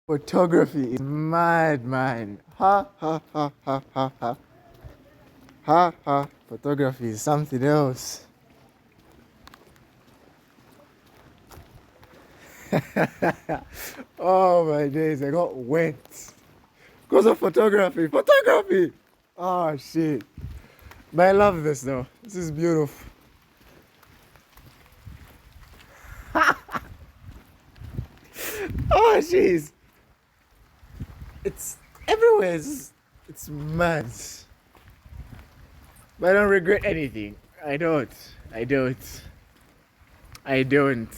Photography is mad, man. Ha ha ha ha ha ha. Ha ha. Photography is something else. Oh my days, I got wet. Because of photography. Photography! Oh shit. But I love this though. This is beautiful. Oh jeez. It's everywhere. It's mad. But I don't regret anything. I don't. I don't. I don't.